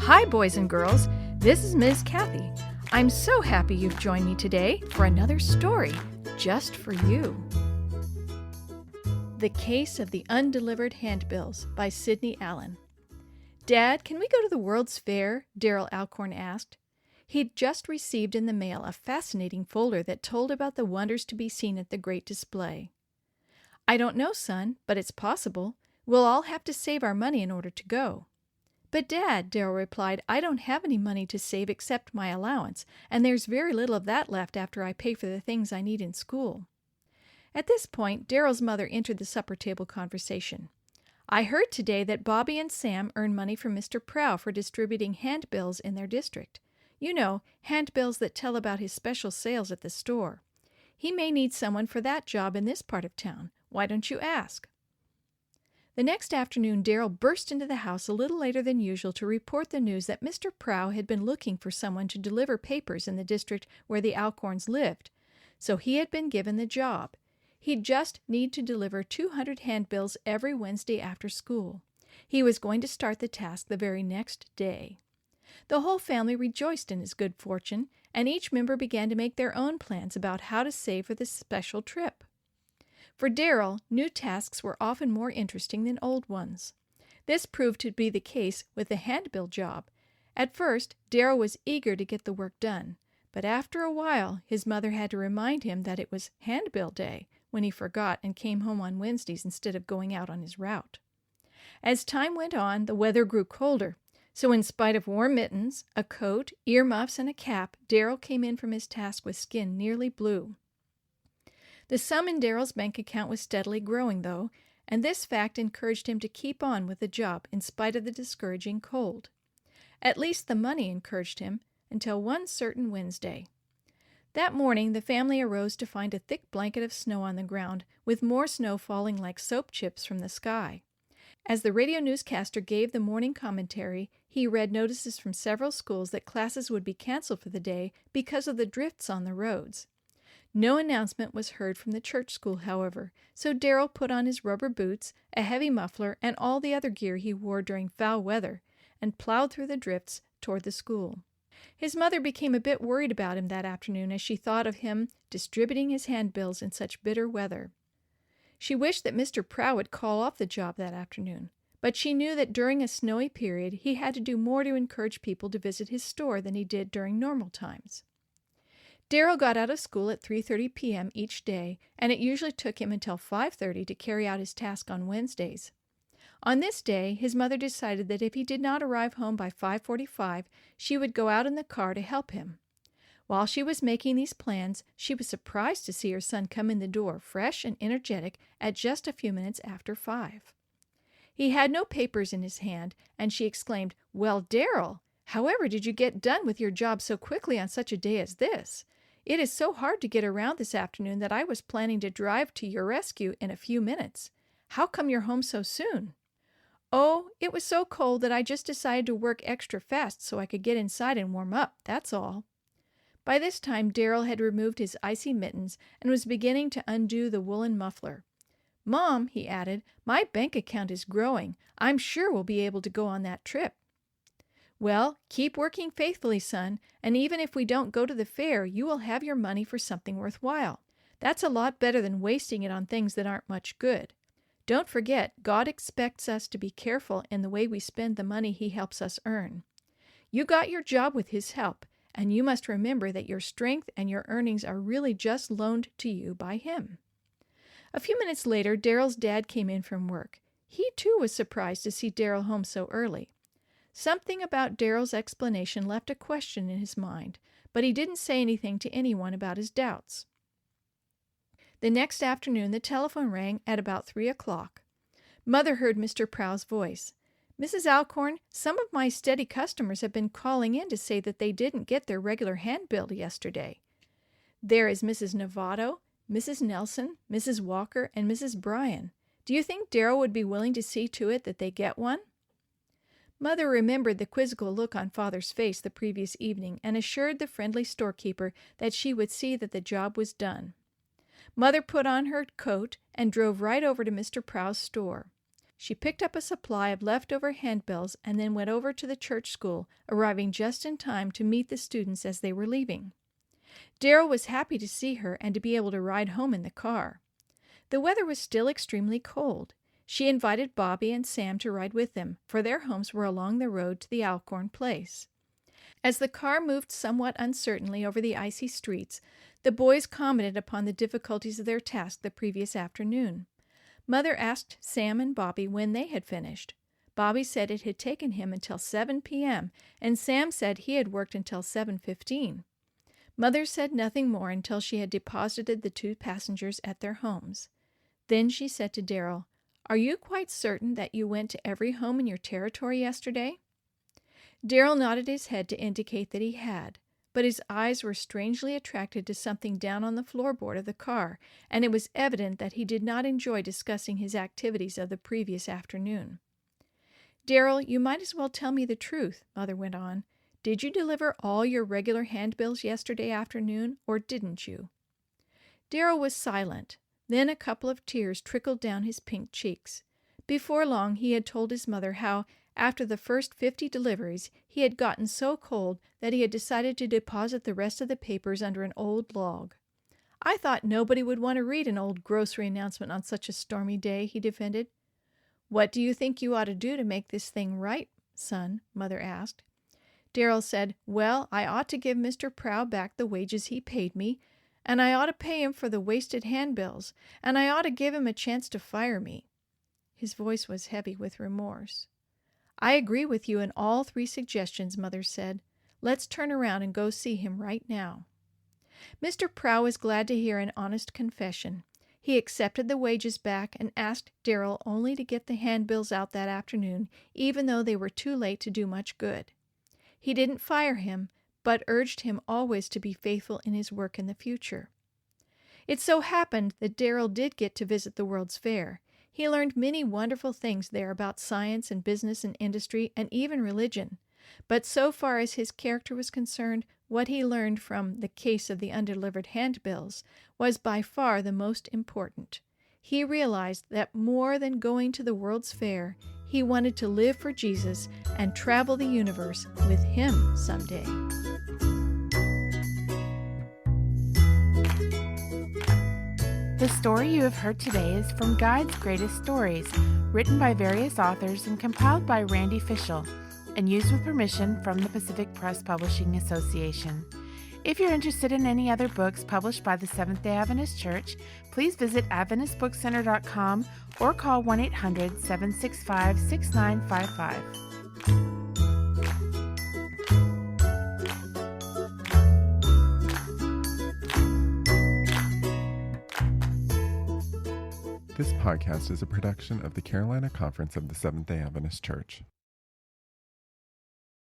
Hi, boys and girls. This is Ms. Kathy. I'm so happy you've joined me today for another story just for you. The Case of the Undelivered Handbills by Sidney Allen. Dad, can we go to the World's Fair? Darrell Alcorn asked. He'd just received in the mail a fascinating folder that told about the wonders to be seen at the great display. I don't know, son, but it's possible. We'll all have to save our money in order to go. But, Dad, Darrell replied, I don't have any money to save except my allowance, and there's very little of that left after I pay for the things I need in school. At this point, Darrell's mother entered the supper table conversation. I heard today that Bobby and Sam earn money from Mr. Prow for distributing handbills in their district. You know, handbills that tell about his special sales at the store. He may need someone for that job in this part of town. Why don't you ask? The next afternoon, Darrell burst into the house a little later than usual to report the news that Mr. Prow had been looking for someone to deliver papers in the district where the Alcorns lived. So he had been given the job. He'd just need to deliver 200 handbills every Wednesday after school. He was going to start the task the very next day. The whole family rejoiced in his good fortune, and each member began to make their own plans about how to save for this special trip. For Darrell, new tasks were often more interesting than old ones. This proved to be the case with the handbill job. At first, Darrell was eager to get the work done, but after a while his mother had to remind him that it was handbill day when he forgot and came home on Wednesdays instead of going out on his route. As time went on, the weather grew colder, so in spite of warm mittens, a coat, earmuffs, and a cap, Darrell came in from his task with skin nearly blue. The sum in Darrell's bank account was steadily growing, though, and this fact encouraged him to keep on with the job in spite of the discouraging cold. At least the money encouraged him, until one certain Wednesday. That morning the family arose to find a thick blanket of snow on the ground, with more snow falling like soap chips from the sky. As the radio newscaster gave the morning commentary, he read notices from several schools that classes would be canceled for the day because of the drifts on the roads. No announcement was heard from the church school, however, so Darrell put on his rubber boots, a heavy muffler, and all the other gear he wore during foul weather, and plowed through the drifts toward the school. His mother became a bit worried about him that afternoon as she thought of him distributing his handbills in such bitter weather. She wished that Mr. Prow would call off the job that afternoon, but she knew that during a snowy period he had to do more to encourage people to visit his store than he did during normal times. Darrell got out of school at 3:30 p.m. each day, and it usually took him until 5:30 to carry out his task on Wednesdays. On this day, his mother decided that if he did not arrive home by 5:45, she would go out in the car to help him. While she was making these plans, she was surprised to see her son come in the door, fresh and energetic, at just a few minutes after 5. He had no papers in his hand, and she exclaimed, "Well, Darrell, however did you get done with your job so quickly on such a day as this? It is so hard to get around this afternoon that I was planning to drive to your rescue in a few minutes. How come you're home so soon?" "Oh, it was so cold that I just decided to work extra fast so I could get inside and warm up, that's all." By this time, Darrell had removed his icy mittens and was beginning to undo the woolen muffler. "Mom," he added, "my bank account is growing. I'm sure we'll be able to go on that trip." "Well, keep working faithfully, son, and even if we don't go to the fair, you will have your money for something worthwhile. That's a lot better than wasting it on things that aren't much good. Don't forget, God expects us to be careful in the way we spend the money He helps us earn. You got your job with His help, and you must remember that your strength and your earnings are really just loaned to you by Him." A few minutes later, Darrell's dad came in from work. He, too, was surprised to see Darrell home so early. Something about Darrell's explanation left a question in his mind, but he didn't say anything to anyone about his doubts. The next afternoon the telephone rang at about 3 o'clock. Mother heard Mr. Prow's voice. "Mrs. Alcorn, some of my steady customers have been calling in to say that they didn't get their regular handbill yesterday. There is Mrs. Novato, Mrs. Nelson, Mrs. Walker, and Mrs. Bryan. Do you think Darrell would be willing to see to it that they get one?" Mother remembered the quizzical look on Father's face the previous evening and assured the friendly storekeeper that she would see that the job was done. Mother put on her coat and drove right over to Mr. Prow's store. She picked up a supply of leftover handbills and then went over to the church school, arriving just in time to meet the students as they were leaving. Darryl was happy to see her and to be able to ride home in the car. The weather was still extremely cold. She invited Bobby and Sam to ride with them, for their homes were along the road to the Alcorn place. As the car moved somewhat uncertainly over the icy streets, the boys commented upon the difficulties of their task the previous afternoon. Mother asked Sam and Bobby when they had finished. Bobby said it had taken him until 7 p.m., and Sam said he had worked until 7:15. Mother said nothing more until she had deposited the 2 passengers at their homes. Then she said to Darryl, "Are you quite certain that you went to every home in your territory yesterday?" Darryl nodded his head to indicate that he had, but his eyes were strangely attracted to something down on the floorboard of the car, and it was evident that he did not enjoy discussing his activities of the previous afternoon. "Darryl, you might as well tell me the truth," Mother went on. "Did you deliver all your regular handbills yesterday afternoon, or didn't you?" Darryl was silent. Then a couple of tears trickled down his pink cheeks. Before long he had told his mother how, after the first 50 deliveries, he had gotten so cold that he had decided to deposit the rest of the papers under an old log. "I thought nobody would want to read an old grocery announcement on such a stormy day," he defended. "What do you think you ought to do to make this thing right, son?" Mother asked. Darryl said, "Well, I ought to give Mr. Prow back the wages he paid me, and I ought to pay him for the wasted handbills, and I ought to give him a chance to fire me." His voice was heavy with remorse. "I agree with you in all 3 suggestions," Mother said. "Let's turn around and go see him right now." Mr. Prow was glad to hear an honest confession. He accepted the wages back and asked Darryl only to get the handbills out that afternoon, even though they were too late to do much good. He didn't fire him, but urged him always to be faithful in his work in the future. It so happened that Darryl did get to visit the World's Fair. He learned many wonderful things there about science and business and industry and even religion. But so far as his character was concerned, what he learned from the case of the undelivered handbills was by far the most important. He realized that more than going to the World's Fair, he wanted to live for Jesus and travel the universe with him someday. The story you have heard today is from Guide's Greatest Stories, written by various authors and compiled by Randy Fischel, and used with permission from the Pacific Press Publishing Association. If you're interested in any other books published by the Seventh-day Adventist Church, please visit AdventistBookCenter.com or call 1-800-765-6955. This podcast is a production of the Carolina Conference of the Seventh-day Adventist Church.